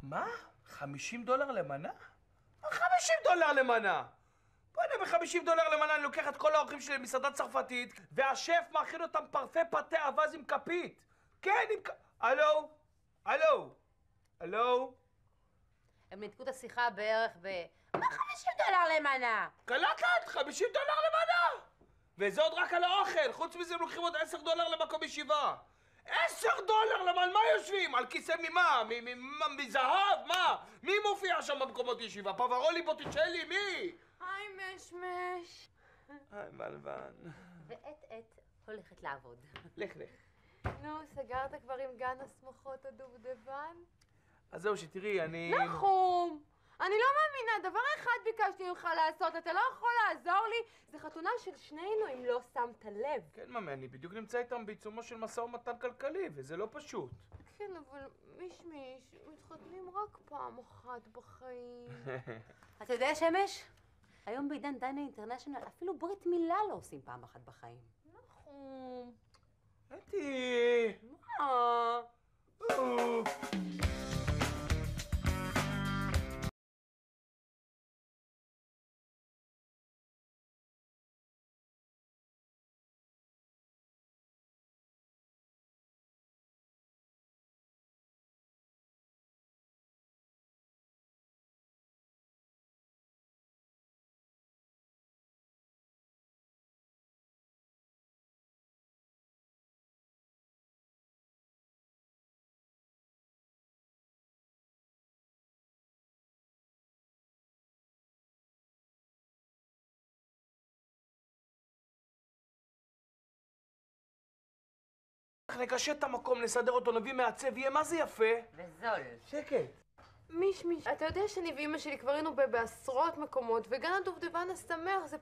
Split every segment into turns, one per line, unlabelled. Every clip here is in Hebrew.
מה? $50 למנה? מה $50 למנה? בוא'נה, ב$50 למנה אני לוקח את כל האורחים שלי למסעדה צרפתית, והשף מאכיל אותם פרפה פתה אבז עם כפית. כן, עם הלו? הלו? הלו?
הם ניתקו את השיחה בערך מה $50 למנה?
קלטת? $50 למנה! וזה עוד רק על האוכל, חוץ מזה הם לוקחים עוד $10 למקום ישיבה. $10 למה? על מה יושבים? על כיסא ממה? מזהב? מה? מי מופיע שם במקומות ישיבה? פברלי, בוטיצ'לי? מי?
היי משמש.
היי מלבן.
ועת הולכת לעבוד.
לך.
נו, סגרת כבר עם גן השמחות הדובדבן?
אז זהו שתראי, אני...
נחום! אני לא מאמינה, דבר אחד ביקשתי ממך לעשות, אתה לא יכול לעזור לי? זה חתונה של שנינו אם לא שמת לב.
כן ממי, אני בדיוק נמצא איתם בעיצומו של משא ומתן כלכלי, וזה לא פשוט.
כן, אבל מישמיש, מתחתנים רק פעם אחת בחיים.
אתה יודע, שמש? היום בעידן דיינה אינטרנשיונל אפילו ברית מילה לא עושים פעם אחת בחיים.
נחום.
אתי!
מה?
נקשט את המקום, נסדר אותו, נביא מעצב, יהיה מה זה יפה?
וזול.
שקט.
מישמיש, אתה יודע שאני ואמא שלי כבר היינו בעשרות מקומות, וגן הדובדבן השמח זה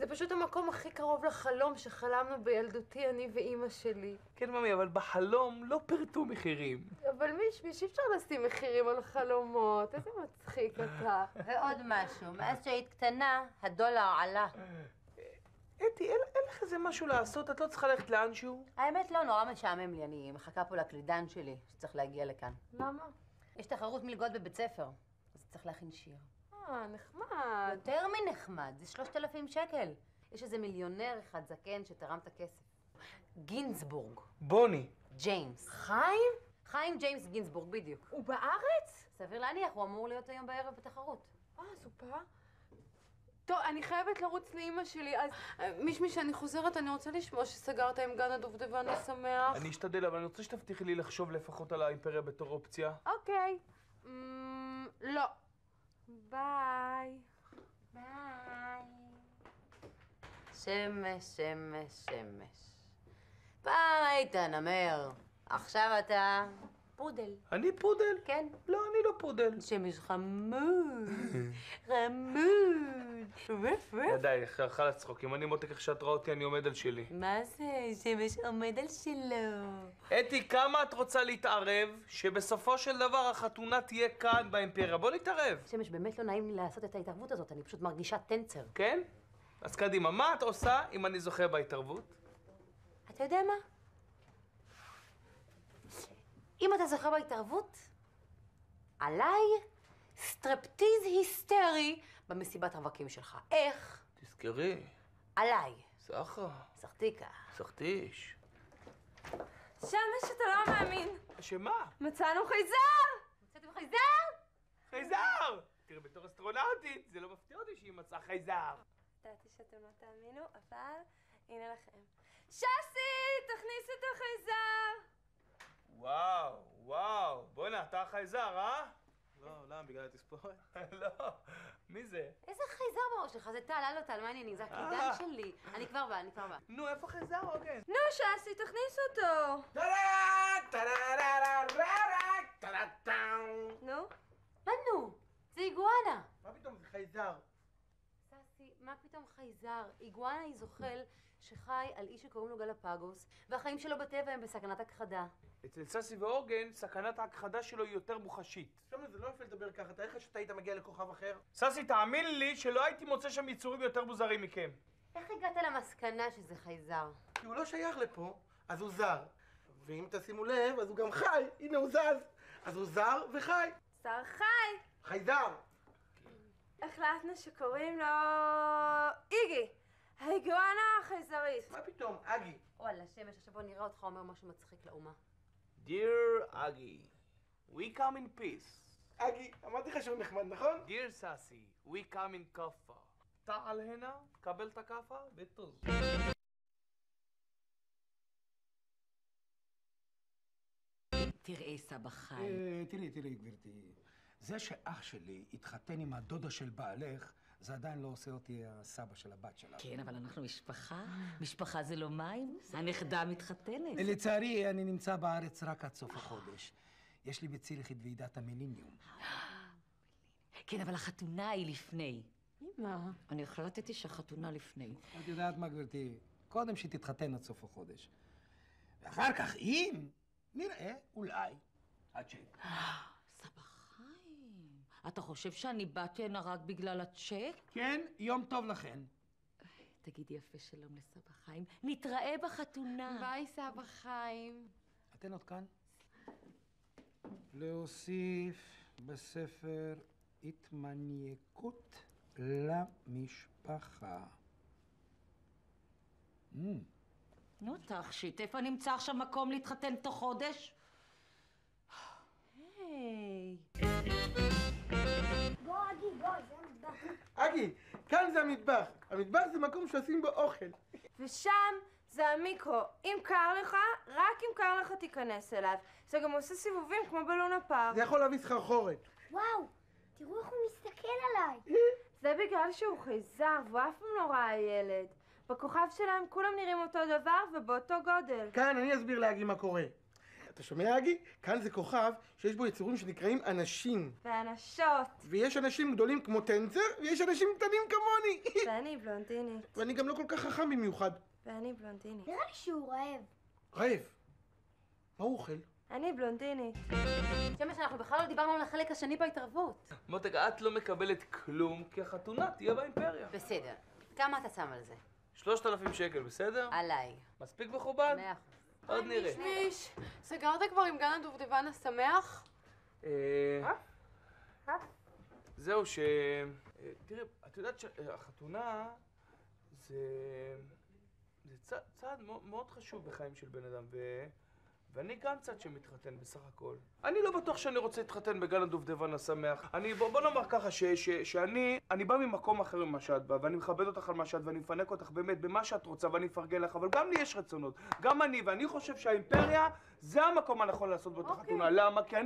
פשוט המקום הכי קרוב לחלום שחלמנו בילדותי, אני ואמא שלי.
כן ממי, אבל בחלום לא פרטו מחירים.
אבל מישמיש, אי אפשר לשים מחירים על חלומות, איזה מצחיק אתה.
ועוד משהו, מאז שהיית קטנה, הדולר עלה.
אתי, אין לך איזה משהו לעשות? את לא צריכה ללכת לאנשהו?
האמת לא, נורא משעמם לי, אני מחכה פה לקלידן שלי, שצריך להגיע לכאן.
למה?
יש תחרות מלגות בבית ספר, אז צריך להכין שיר.
נחמד.
יותר מנחמד, זה 3,000 שקל. יש איזה מיליונר אחד זקן שתרם את הכסף. גינזבורג.
בוני.
ג'יימס.
חיים?
חיים ג'יימס גינזבורג, בדיוק.
הוא בארץ?
סביר להניח, הוא אמור להיות היום בערב בתחרות.
אז הוא בא? טוב, אני חייבת לרוץ לאמא שלי, אז מישמיש, אני חוזרת, אני רוצה לשמוע שסגרת עם גן הדובדבן השמח.
אני אשתדל, אבל אני רוצה שתבטיחי לי לחשוב לפחות על האימפריה בתור אופציה.
אוקיי. לא. ביי.
ביי. שמש, שמש, שמש. פעם היית נמר, עכשיו אתה פודל.
אני פודל?
כן.
לא, אני לא פודל.
שמש חמוד, חמוד. ווף ווף.
די, חלאס צחוק. אם אני מותק איך שאת רואה אותי, אני עומד על שלי.
מה זה? שמש עומד על שלו.
אתי, כמה את רוצה להתערב שבסופו של דבר החתונה תהיה כאן באימפריה? בוא נתערב.
שמש, באמת לא נעים לי לעשות את ההתערבות הזאת, אני פשוט מרגישה טנצר.
כן? אז קדימה, מה את עושה אם אני זוכה בהתערבות?
אתה יודע מה? אם אתה זוכר בהתערבות, עליי סטרפטיז היסטרי במסיבת רווקים שלך. איך?
תזכרי.
עליי.
סחה.
סחטיקה.
סחטיש.
שמש, אתה לא מאמין.
שמה?
מצאנו חייזר!
מצאתם חייזר?
חייזר! תראה, בתור אסטרונאוטית, זה לא מפתיע אותי שהיא מצאה חייזר.
ידעתי שאתם לא תאמינו, אבל הנה לכם. שסי, תכניס את החייזר!
וואו, בוא'נה, אתה החייזר, אה?
לא, למה? בגלל התספורת?
לא, מי זה?
איזה חייזר בראש שלך? זה טל, הלו טל, מה העניינים? זה הקלידן שלי. אני כבר באה.
נו, איפה חייזר? אוקיי.
נו, שסי, תכניס אותו! נו?
מה נו? זה איגואנה.
מה פתאום, זה חייזר?
ססי, מה פתאום חייזר? איגואנה היא זוחל שחי על איש שקוראים לו גלפגוס, והחיים שלו בטבע הם בסכנת הכחדה.
אצל ססי ואורגן, סכנת ההכחדה שלו היא יותר מוחשית.
שמש, זה לא יפה לדבר ככה, תאר לך שאתה היית מגיע לכוכב אחר?
ססי, תאמין לי שלא הייתי מוצא שם יצורים יותר מוזרים מכם.
איך הגעת למסקנה שזה חייזר?
כי הוא לא שייך לפה, אז הוא זר. ואם תשימו לב, אז הוא גם חי, הנה הוא זז. אז הוא זר וחי.
שר חי!
חייזר.
החלטנו שקוראים לו איגי, האיגואנה החייזרית.
מה פתאום, אגי?
וואלה, שמש, עכשיו בוא נראה אותך אומר משהו מצחיק לאומה.
Dear Agi, we come in peace.
אגי, אמרתי לך שהוא נחמד, נכון?
Dear Sassy, we come in כאפה. תעל הנה, קבל את הכאפה, בטוז.
תראה, סבא חי.
תראי, גברתי. זה שאח שלי התחתן עם הדודה של בעלך, זה עדיין לא עושה אותי הסבא של הבת שלה.
כן, אבל אנחנו משפחה. משפחה זה לא מים. הנכדה מתחתנת.
לצערי, אני נמצא בארץ רק עד סוף החודש. יש לי בציריך את ועידת המיליניום.
כן, אבל החתונה היא לפני.
אמא.
אני החלטתי שהחתונה לפני.
את יודעת מה, גברתי? קודם שתתחתן עד סוף החודש. ואחר כך, אם נראה, אולי, הצ'ק.
סבא חיים, אתה חושב שאני באתי הנה רק בגלל הצ'ק?
כן, יום טוב לכן.
תגידי יפה שלום לסבא חיים. נתראה בחתונה.
ביי, סבא חיים.
אתן עוד כאן? להוסיף בספר התמנייקות למשפחה.
נו, תכשיט, איפה נמצא עכשיו מקום להתחתן תוך חודש? היי.
בוא, אגי, בוא, זה המטבח.
אגי, כאן זה המטבח. המטבח זה מקום שעושים בו אוכל.
ושם זה המיקרו. אם קר לך, רק אם קר לך תיכנס אליו. זה גם עושה סיבובים כמו בלונה פארק.
זה יכול להביא סחרחורת.
וואו, תראו איך הוא מסתכל עליי.
זה בגלל שהוא חייזר, והוא אף פעם לא ראה ילד. בכוכב שלהם כולם נראים אותו דבר ובאותו גודל.
כאן אני אסביר לאגי מה קורה. אתה שומע, אגי? כאן זה כוכב שיש בו יצורים שנקראים אנשים.
ואנשות.
ויש אנשים גדולים כמו טנצר, ויש אנשים קטנים כמוני.
ואני בלונדינית.
ואני גם לא כל כך חכם במיוחד.
ואני בלונדינית.
נראה לי שהוא רעב.
רעב. מה הוא אוכל?
אני בלונדינית.
שמש, אנחנו בכלל לא דיברנו על החלק השני בהתערבות.
מותק, את לא מקבלת כלום, כי החתונה תהיה באימפריה.
בסדר. כמה אתה שם על זה?
3,000 שקל, בסדר?
עליי.
מספיק מכובד?
100%.
עוד נראה.
מיש, סגרת כבר עם גן הדובדבן השמח?
זהו תראי, את יודעת שהחתונה זה צעד מאוד חשוב בחיים של בן אדם, ואני גם צד שמתחתן בסך הכל. אני לא בטוח שאני רוצה להתחתן בגן הדובדבן השמח. בוא נאמר ככה שאני בא ממקום אחר ממה שאת בא, ואני מכבד אותך על מה שאת, ואני מפנק אותך באמת במה שאת רוצה, ואני מפרגן לך, אבל גם לי יש רצונות. גם ואני חושב שהאימפריה זה המקום הנכון לעשות בו את החתונה. למה? כי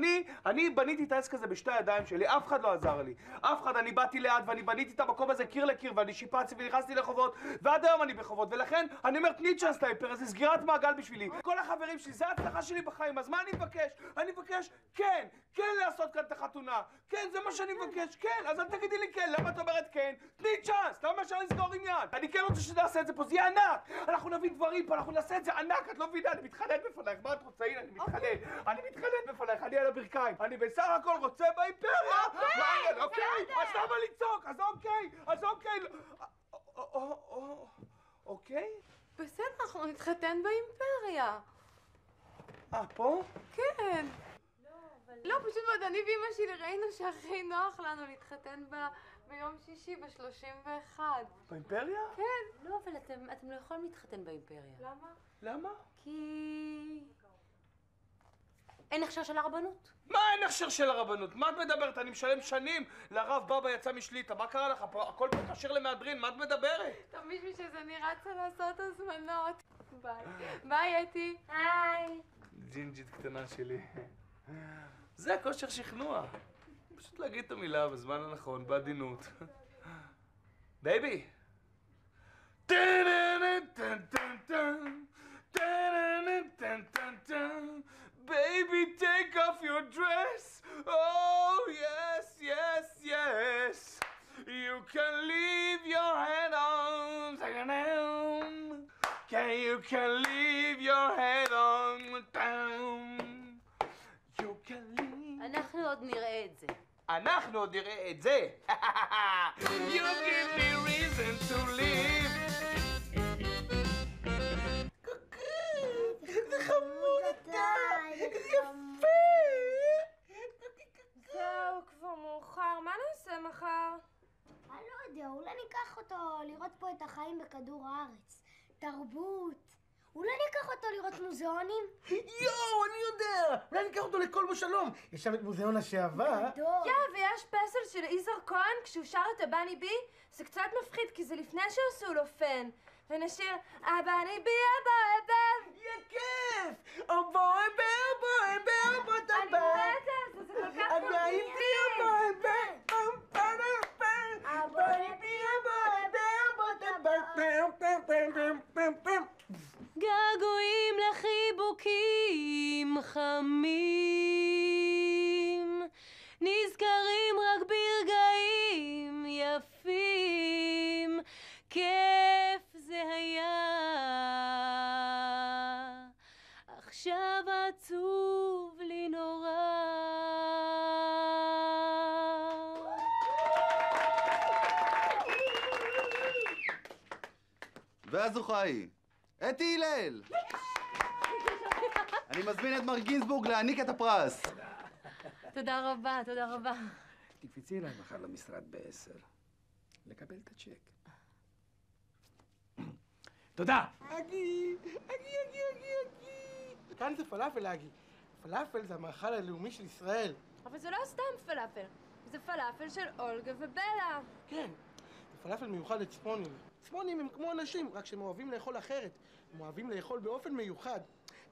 אני בניתי את העסק הזה בשתי הידיים שלי, אף אחד לא עזר לי. אף אחד, אני באתי לאט ואני בניתי את המקום הזה קיר לקיר, ואני שיפצתי ונכנסתי לחובות, ועד היום אני בחובות, ולכן אני אומר, תני צ'אנס לאימפריה, זה סגירת מעגל בשבילי. כל החברים שלי, זה ההצלחה שלי בחיים, אז מה אני מבקש? אני מבקש, כן לעשות כאן את החתונה. כן, זה מה שאני מבקש, כן, אז אל תגידי לי כן, למה את אומרת כן? תני צ'אנס, למה שאני אסגור עניין? אני כן רוצה שנעשה את זה פה, זה יהיה ענק. אנחנו נביא דברים פה, אנחנו נעשה את זה ענק, את לא מבינה, אני מתחנן בפנייך, מה את רוצה? הנה, אני מתחנן בפנייך, אני על הברכיים. אני בסך הכל רוצה באימפריה. אוקיי, אז למה לצעוק? אז אוקיי.
בסדר, אנחנו נתחתן באימפריה.
פה?
כן. לא, פשוט מאוד, אני ואמא שלי ראינו שהכי נוח לנו להתחתן ביום שישי ב-31.
באימפריה?
כן.
לא, אבל אתם לא יכולים להתחתן באימפריה.
למה?
למה?
כי... אין הכשר של הרבנות.
מה אין הכשר של הרבנות? מה את מדברת? אני משלם שנים לרב בבא יצא משליטה. מה קרה לך? הכל פה כשר למהדרין, מה את מדברת?
תמיד בשביל זה אני רצה לעשות הזמנות. ביי. ביי, אתי.
היי.
ג'ינג'ית קטנה שלי. זה כושר שכנוע. פשוט להגיד את המילה בזמן הנכון, בעדינות. בייבי! Baby, take off your dress. Oh, yes. You can leave your head on. You can leave your head on. You can leave.
אנחנו עוד נראה את זה.
אנחנו עוד נראה את זה. You give me reason to live. זה חמוד אתה. איזה יפה.
אולי ניקח אותו לראות פה את החיים בכדור הארץ. תרבות. אולי ניקח אותו לראות מוזיאונים?
יואו, אני יודע! אולי ניקח אותו לכלבו שלום. יש שם את מוזיאון השעווה.
גדול.
ויש פסל של יזהר כהן כשהוא שר את הבני בי. זה קצת מפחיד כי זה לפני שעשו לו פן. ונשיר הבני בי הבא.
יהיה כיף! אבוי באבוי באבוי
אני מתה על זה, זה כל כך
געגועים לחיבוקים חמים, נזכרים רק ברגעים יפים, כיף זה היה, עכשיו עצוב לי נורא.
והזוכה היא אתי הלל. אני מזמין את מר גינזבורג להעניק את הפרס.
תודה רבה, תודה רבה.
תקפצי אליי מחר למשרד ב-10. לקבל את הצ'ק. תודה!
אגי! כאן זה פלאפל, אגי. פלאפל זה המאכל הלאומי של ישראל.
אבל זה לא סתם פלאפל. זה פלאפל של אולגה ובלה.
כן, זה פלאפל מיוחד לצפונים. צפונים הם כמו אנשים, רק שהם אוהבים לאכול אחרת. הם אוהבים לאכול באופן מיוחד.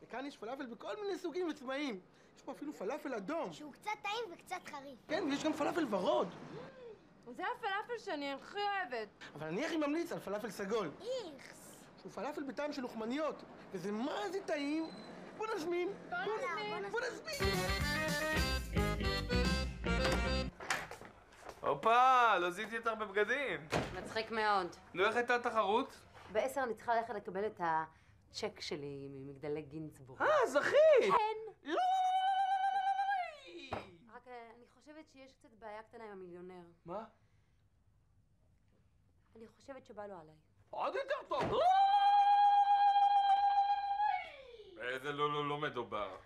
וכאן יש פלאפל בכל מיני סוגים וצבעים. יש פה אפילו פלאפל אדום.
שהוא קצת טעים וקצת חריף.
כן, ויש גם פלאפל ורוד.
זה הפלאפל שאני הכי אוהבת.
אבל אני הכי ממליץ על פלאפל סגול.
איכס.
שהוא פלאפל בטעם של לוחמניות. וזה מה זה טעים. בוא נזמין. בוא נזמין.
הופה, לא זיהיתי אותך בבגדים.
מצחיק מאוד.
נו, איך הייתה התחרות?
ב-10 אני צריכה ללכת לקבל את הצ'ק שלי ממגדלי גינצבורג.
זכית!
כן.
לא!
רק אני חושבת שיש קצת בעיה קטנה עם המיליונר.
מה?
אני חושבת שבא לו עליי.
עוד יותר טוב. איזה לא מדובר.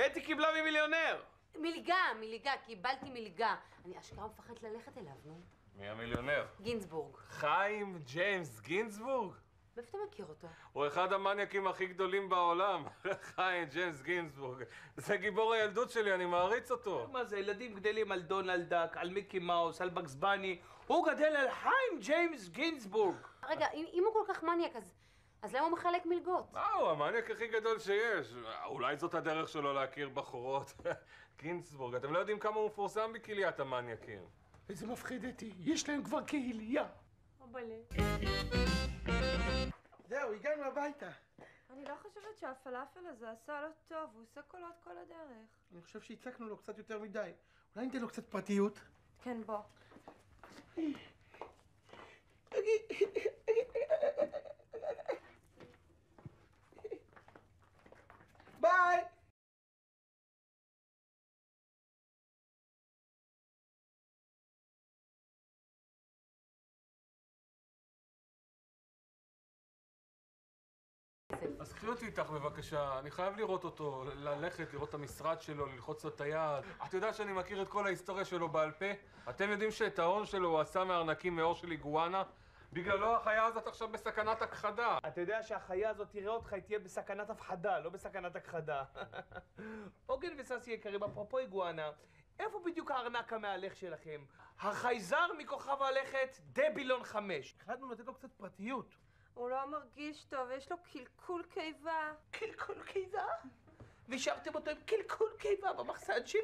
אתי קיבלה ממיליונר.
מלגה, קיבלתי מלגה. אני אשכרה מפחדת ללכת אליו, נו.
מי המיליונר?
גינצבורג.
חיים ג'יימס גינזבורג?
מאיפה אתה מכיר אותו?
הוא אחד המניאקים הכי גדולים בעולם. חיים ג'יימס גינזבורג. זה גיבור הילדות שלי, אני מעריץ אותו. מה זה, ילדים גדלים על דונלד דאק, על מיקי מאוס, על בגס בני. הוא גדל על חיים ג'יימס גינזבורג.
רגע, אם הוא כל כך מניאק, אז למה הוא מחלק מלגות?
הוא המניאק הכי גדול שיש. אולי זאת הדרך שלו להכיר בחורות. גינזבורג, אתם לא יודעים כמה הוא מפורסם בקהיליית המניאקים.
איזה מפחיד אתי, יש להם כבר קהילייה.
זהו, הגענו הביתה.
אני לא חושבת שהפלאפל הזה עשה לו טוב, הוא עושה קולות כל הדרך.
אני חושב שהצקנו לו קצת יותר מדי. אולי ניתן לו קצת פרטיות?
כן, בוא.
ביי!
אז קחי אותי איתך בבקשה, אני חייב לראות אותו, ללכת, לראות את המשרד שלו, ללחוץ לו את היד. אתה יודע שאני מכיר את כל ההיסטוריה שלו בעל פה? אתם יודעים שאת ההון שלו הוא עשה מארנקים מאור של איגואנה? בגללו החיה הזאת עכשיו בסכנת הכחדה. אתה יודע שהחיה הזאת תראה אותך, היא תהיה בסכנת הפחדה, לא בסכנת הכחדה. עוגן וססי יקרים, אפרופו איגואנה, איפה בדיוק הארנק המהלך שלכם? החייזר מכוכב הלכת דבילון 5.
החלטנו לתת לו קצת פרטיות.
הוא לא מרגיש טוב, יש לו קלקול קיבה.
קלקול קיבה? והשארתם אותו עם קלקול קיבה במחסן שלי?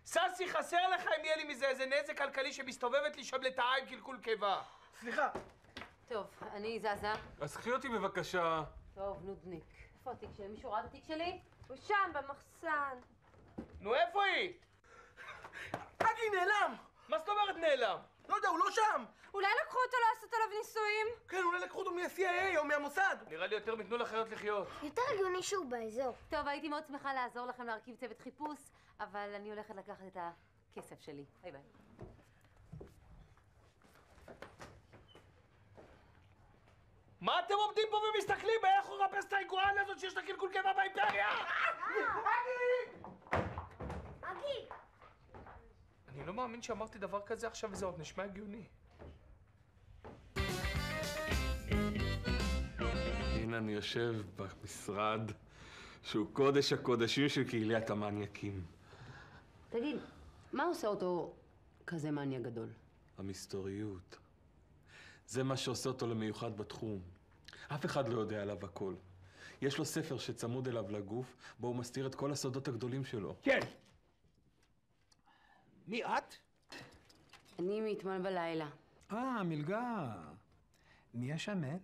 ססי, חסר לך אם יהיה לי מזה איזה נזק כלכלי שמסתובבת לי שם לתאה עם קלקול קיבה.
סליחה.
טוב, אני זזה.
אז קחי אותי בבקשה.
טוב, נודניק. איפה התיק שלי? מישהו ראה את התיק שלי?
הוא שם, במחסן.
נו, איפה היא?
אגי נעלם!
מה זאת אומרת נעלם?
לא יודע, הוא לא שם!
אולי לקחו אותו לעשות עליו ניסויים?
כן, אולי לקחו אותו מה-CIA או מהמוסד.
נראה לי יותר מתנו לחיות לחיות.
יותר הגיוני שהוא באזור.
טוב, הייתי מאוד שמחה לעזור לכם להרכיב צוות חיפוש, אבל אני הולכת לקחת את הכסף שלי. ביי ביי.
מה אתם עומדים פה ומסתכלים? איך הוא רפס את האיגואנה הזאת שיש לה קלקול קיבה באימפריה?
אגי!
אני לא מאמין שאמרתי דבר כזה עכשיו וזה עוד נשמע הגיוני.
והנה אני יושב במשרד שהוא קודש הקודשים של קהיליית המניאקים.
תגיד, מה עושה אותו כזה מניאק גדול?
המסתוריות. זה מה שעושה אותו למיוחד בתחום. אף אחד לא יודע עליו הכל. יש לו ספר שצמוד אליו לגוף, בו הוא מסתיר את כל הסודות הגדולים שלו.
כן. מי את?
אני מאתמול בלילה.
מלגה. מי השמן?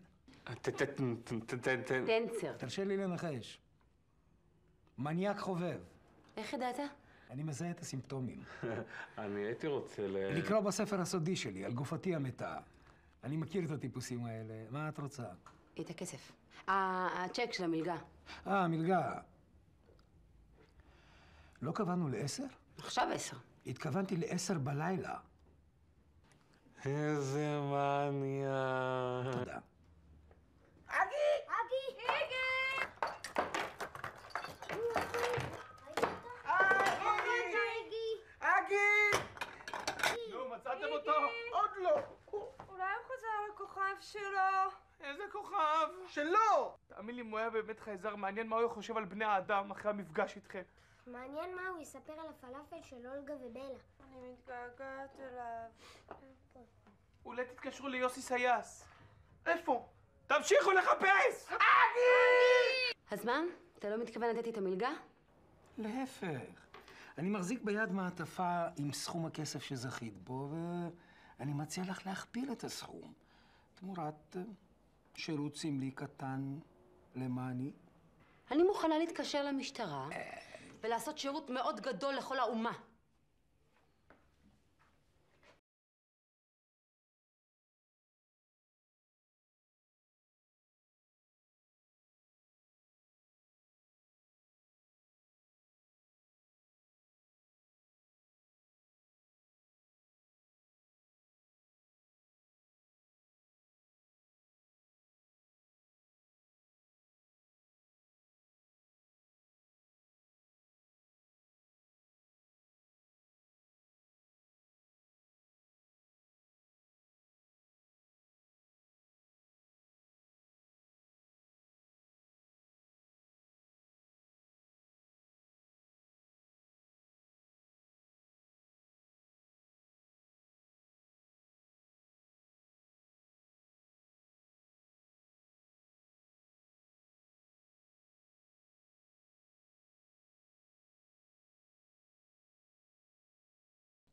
טנצר.
תרשה לי לנחש. מניאק חובב.
איך ידעת?
אני מזהה את הסימפטומים.
אני הייתי רוצה
לקרוא בספר הסודי שלי, על גופתי המתה. אני מכיר את הטיפוסים האלה. מה את רוצה?
את הכסף. הצ'ק של המלגה.
מלגה. לא קבענו ל10?
עכשיו 10.
התכוונתי ל10 בלילה.
איזה מניאק.
תודה.
נו, מצאתם אותו?
עוד לא!
אולי הוא חזר לכוכב שלו?
איזה כוכב?
שלא!
תאמין לי, אם הוא היה באמת חייזר, מעניין מה הוא חושב על בני האדם אחרי המפגש איתכם.
מעניין מה הוא יספר על הפלאפל של אולגה ובלה.
אני מתגעגעת אליו.
אולי תתקשרו ליוסי סייס. איפה? תמשיכו לחפש!
אז מה? אתה לא מתכוון לתת לי את המלגה?
להפך. אני מחזיק ביד מעטפה עם סכום הכסף שזכית בו, ואני מציע לך להכפיל את הסכום. תמורת שירות סמלי קטן למעני.
אני מוכנה להתקשר למשטרה ולעשות שירות מאוד גדול לכל האומה.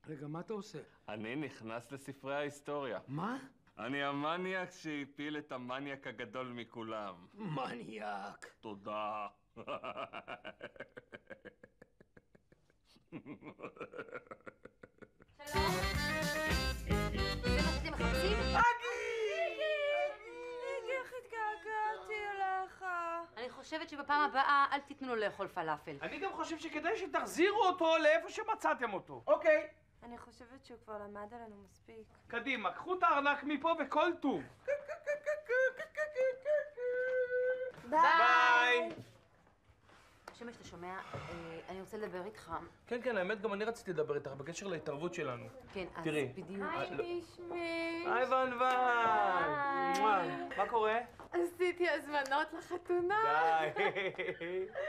רגע, מה אתה עושה?
אני נכנס לספרי ההיסטוריה.
מה?
אני המניאק שהפיל את המניאק הגדול מכולם.
מניאק.
תודה.
שלום. זה מה שאתם מחפשים?
איך התגעגעתי אליך.
אני חושבת שבפעם הבאה אל תיתנו לו לאכול פלאפל.
אני גם חושב שכדאי שתחזירו אותו לאיפה שמצאתם אותו.
אוקיי.
אני חושבת שהוא כבר למד עלינו מספיק.
קדימה, קחו את הארנק מפה וכל טוב. ביי!
שמש, אתה שומע? אני רוצה לדבר איתך.
כן, כן, האמת גם אני רציתי לדבר איתך בקשר להתערבות שלנו.
כן, אז
תראי.
בדיוק.
היי, שמש.
היי ון. מה קורה?
עשיתי הזמנות לחתונה.
די.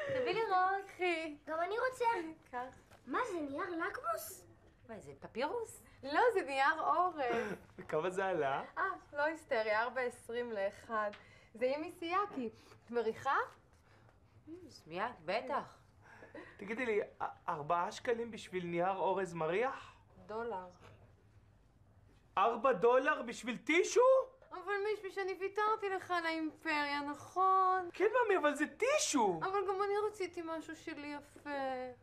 תביא לראות.
קחי.
גם אני רוצה.
קח.
מה זה, נייר לקמוס?
מה, זה פפירוס?
לא, זה נייר אורז.
כמה זה עלה?
לא היסטרי, 4.20 ל1. זה עם מיסיאקי. את מריחה?
מיד, בטח.
תגידי לי, 4 שקלים בשביל נייר אורז מריח?
$1.
4 דולר בשביל טישו?
אבל מישהו שאני ויתרתי לך על האימפריה, נכון?
כן, ממי, אבל זה טישו.
אבל גם אני רציתי משהו שלי יפה.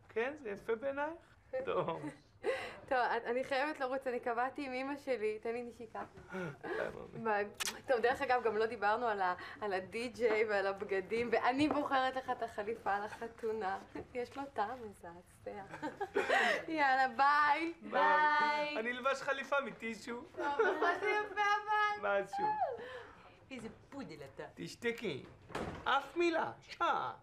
כן, זה יפה בעינייך? טוב.
טוב, אני חייבת לרוץ, אני קבעתי עם אמא שלי, תן לי נשיקה. ביי. טוב, דרך אגב, גם לא דיברנו על הדי-ג'יי ועל הבגדים, ואני בוחרת לך את החליפה לחתונה. יש לו טעם מזעזע. יאללה, ביי. ביי.
אני אלבש חליפה מטישו.
טוב, נכון זה יפה אבל.
משהו.
איזה פודל אתה.
תשתקי. אף מילה. שעה.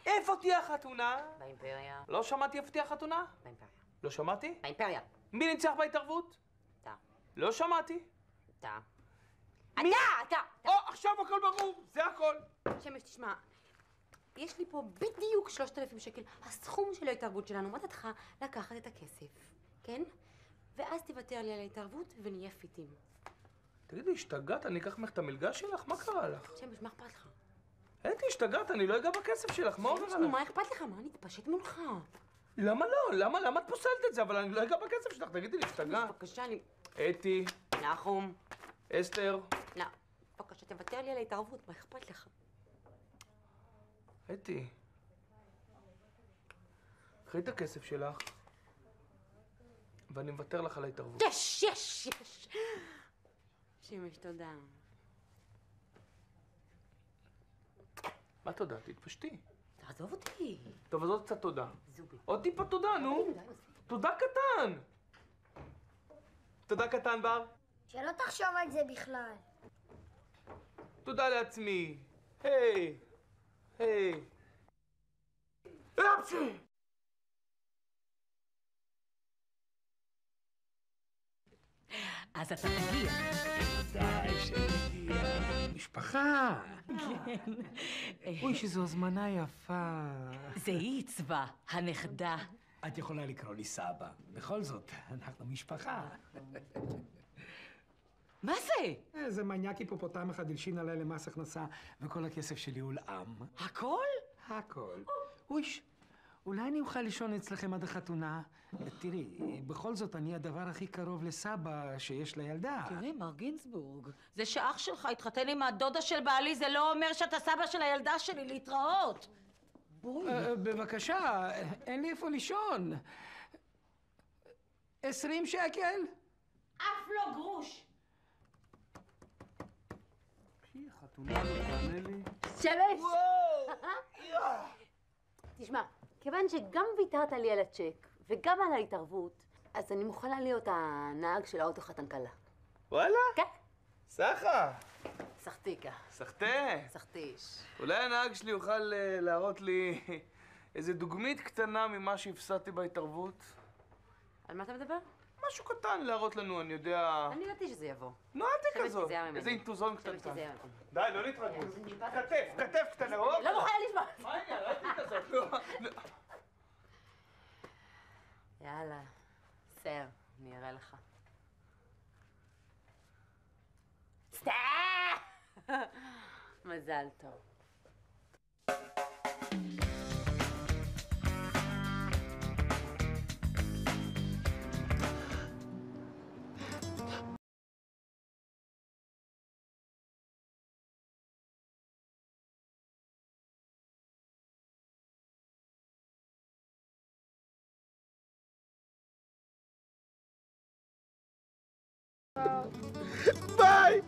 איפה תהיה החתונה?
באימפריה.
לא שמעתי איפה תהיה החתונה?
באימפריה.
לא שמעתי?
באימפריה.
מי ניצח בהתערבות?
אתה.
לא שמעתי.
אתה. אתה!
עכשיו הכל ברור, זה הכל.
שמש, תשמע, יש לי פה בדיוק 3,000 שקל, הסכום של ההתערבות שלנו. מה דעתך לקחת את הכסף, כן? ואז תוותר לי על ההתערבות ונהיה פיטים.
תגידי, השתגעת? אני אקח ממך את המלגה שלך? מה קרה לך?
שמש, מה אכפת לך?
אתי, השתגעת? אני לא אגע בכסף שלך, מה עובר
שמש, נו,
עליך?
מה אכפת לך? מה, אני אתפשט מולך?
למה לא? למה את פוסלת את זה? אבל אני לא אגע בכסף שלך, תגידי לי, השתגעת?
בבקשה, אני...
אתי,
נחום.
אסתר.
לא, בבקשה, תוותר לי על ההתערבות, מה אכפת לך?
אתי, קחי את הכסף שלך, ואני מוותר לך על ההתערבות.
יש! שמש, תודה.
מה תודה? תתפשטי.
תעזוב אותי.
טוב, אז עוד קצת תודה.
זובי.
עוד טיפה תודה, נו. תודה קטן. תודה קטן, בר.
שלא תחשוב על זה בכלל.
תודה לעצמי. היי. היי. אפשי!
אז אתה תגיע.
די, שנגיע. משפחה.
כן.
אוי, שזו הזמנה יפה.
זה היא עיצבה, הנכדה.
את יכולה לקרוא לי סבא. בכל זאת, אנחנו משפחה.
מה זה?
איזה מניאק היפופוטם אחד הלשין עליי למס הכנסה, וכל הכסף שלי הולאם.
הכל?
הכל. אויש, אולי אני אוכל לישון אצלכם עד החתונה? תראי, בכל זאת אני הדבר הכי קרוב לסבא שיש לילדה.
תראי, מר גינזבורג, זה שאח שלך התחתן עם הדודה של בעלי, זה לא אומר שאתה סבא של הילדה שלי, להתראות. בואי.
בבקשה, אין לי איפה לישון. 20 שקל?
אף לא גרוש.
חתונה לא תענה לי.
שמש! תשמע, כיוון שגם ויתרת לי על הצ'ק וגם על ההתערבות, אז אני מוכנה להיות הנהג של האוטו חתן כלה.
וואלה?
כן.
סחה.
סחטיקה.
סחטה.
סחטיש.
אולי הנהג שלי יוכל להראות לי איזה דוגמית קטנה ממה שהפסדתי בהתערבות?
על מה אתה מדבר?
משהו קטן להראות לנו, אני יודע...
אני ידעתי שזה יבוא.
נו, אל תהיה
חשבתי
כזאת.
שזה היה ממני.
איזה אינטוזון
חשבתי
קטנטן.
שזה היה ממני.
די, לא להתרגז. כתף קטנה.
לא מוכנה לשמוע.
מה העניין? אל תהיה כזאת. לא.
יאללה, סר, אני אראה לך. סתם! מזל טוב.
ביי!